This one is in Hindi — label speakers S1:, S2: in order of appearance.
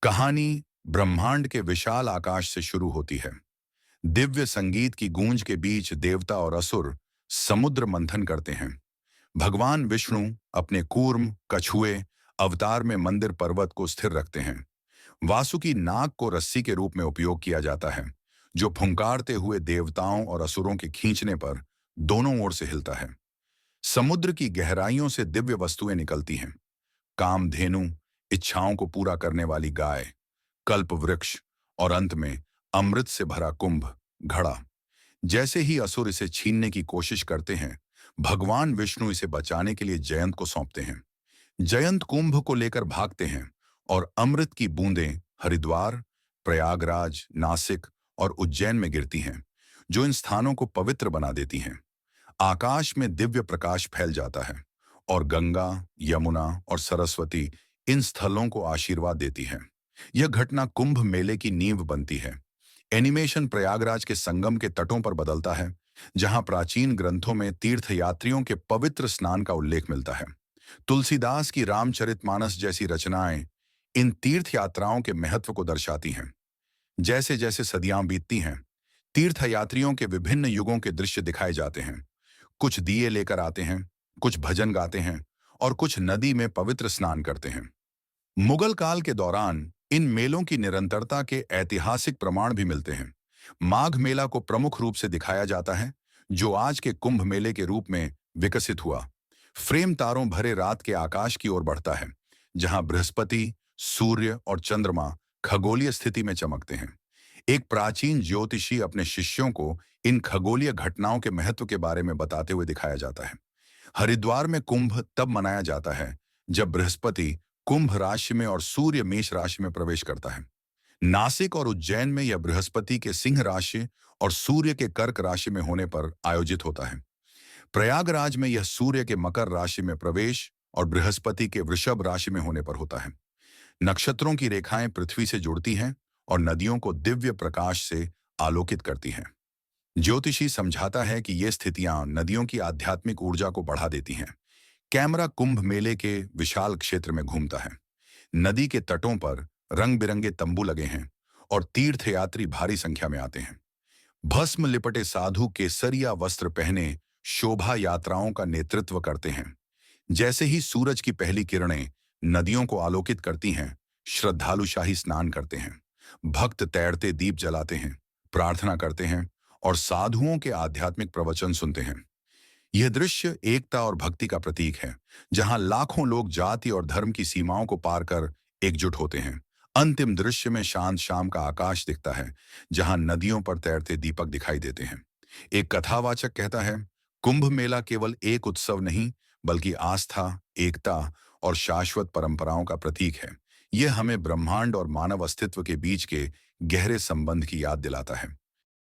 S1: कहानी ब्रह्मांड के विशाल आकाश से शुरू होती है। दिव्य संगीत की गूंज के बीच देवता और असुर समुद्र मंथन करते हैं। भगवान विष्णु अपने कूर्म कछुए अवतार में मंदिर पर्वत को स्थिर रखते हैं। वासुकी नाग को रस्सी के रूप में उपयोग किया जाता है, जो फुंकारते हुए देवताओं और असुरों के खींचने पर दोनों ओर से हिलता है। समुद्र की गहराइयों से दिव्य वस्तुएं निकलती हैं। कामधेनु, इच्छाओं को पूरा करने वाली गाय, कल्प वृक्ष और अंत में अमृत से भरा कुंभ घड़ा। जैसे ही असुर इसे छीनने की कोशिश करते हैं, भगवान विष्णु इसे बचाने के लिए जयंत को सौंपते हैं। जयंत कुंभ को लेकर भागते हैं और अमृत की बूंदें हरिद्वार, प्रयागराज, नासिक और उज्जैन में गिरती हैं, जो इन स्थानों को पवित्र बना देती हैं। आकाश में दिव्य प्रकाश फैल जाता है और गंगा, यमुना और सरस्वती इन स्थलों को आशीर्वाद देती हैं। यह घटना कुंभ मेले की नींव बनती है। एनिमेशन प्रयागराज के संगम के तटों पर बदलता है, जहां प्राचीन ग्रंथों में तीर्थयात्रियों के पवित्र स्नान का उल्लेख मिलता है। तुलसीदास की रामचरितमानस जैसी रचनाएं इन तीर्थ यात्राओं के महत्व को दर्शाती हैं। जैसे जैसे सदियां बीतती हैं, तीर्थयात्रियों के विभिन्न युगों के दृश्य दिखाए जाते हैं। कुछ दिए लेकर आते हैं, कुछ भजन गाते हैं और कुछ नदी में पवित्र स्नान करते हैं। मुगल काल के दौरान इन मेलों की निरंतरता के ऐतिहासिक प्रमाण भी मिलते हैं। माघ मेला को प्रमुख रूप से दिखाया जाता है, जो आज के कुंभ मेले के रूप में विकसित हुआ। फ्रेम तारों भरे रात के आकाश की ओर बढ़ता है, जहां बृहस्पति, सूर्य और चंद्रमा खगोलीय स्थिति में चमकते हैं। एक प्राचीन ज्योतिषी अपने शिष्यों को इन खगोलीय घटनाओं के महत्व के बारे में बताते हुए दिखाया जाता है। हरिद्वार में कुंभ तब मनाया जाता है जब बृहस्पति कुंभ राशि में और सूर्य मेष राशि में प्रवेश करता है। नासिक और उज्जैन में यह बृहस्पति के सिंह राशि और सूर्य के कर्क राशि में होने पर आयोजित होता है। प्रयागराज में यह सूर्य के मकर राशि में प्रवेश और बृहस्पति के वृषभ राशि में होने पर होता है। नक्षत्रों की रेखाएं पृथ्वी से जुड़ती हैं और नदियों को दिव्य प्रकाश से आलोकित करती हैं। ज्योतिषी समझाता है कि ये स्थितियां नदियों की आध्यात्मिक ऊर्जा को बढ़ा देती हैं। कैमरा कुंभ मेले के विशाल क्षेत्र में घूमता है। नदी के तटों पर रंग बिरंगे तंबू लगे हैं और तीर्थयात्री भारी संख्या में आते हैं। भस्म लिपटे साधु केसरिया वस्त्र पहने शोभा यात्राओं का नेतृत्व करते हैं। जैसे ही सूरज की पहली किरणें नदियों को आलोकित करती हैं, श्रद्धालु शाही स्नान करते हैं। भक्त तैरते दीप जलाते हैं, प्रार्थना करते हैं और साधुओं के आध्यात्मिक प्रवचन सुनते हैं। यह दृश्य एकता और भक्ति का प्रतीक है, जहां लाखों लोग जाति और धर्म की सीमाओं को पार कर एकजुट होते हैं। अंतिम दृश्य में शांत शाम का आकाश दिखता है, जहां नदियों पर तैरते दीपक दिखाई देते हैं। एक कथावाचक कहता है, कुंभ मेला केवल एक उत्सव नहीं, बल्कि आस्था, एकता और शाश्वत परंपराओं का प्रतीक है। यह हमें ब्रह्मांड और मानव अस्तित्व के बीच के गहरे संबंध की याद दिलाता है।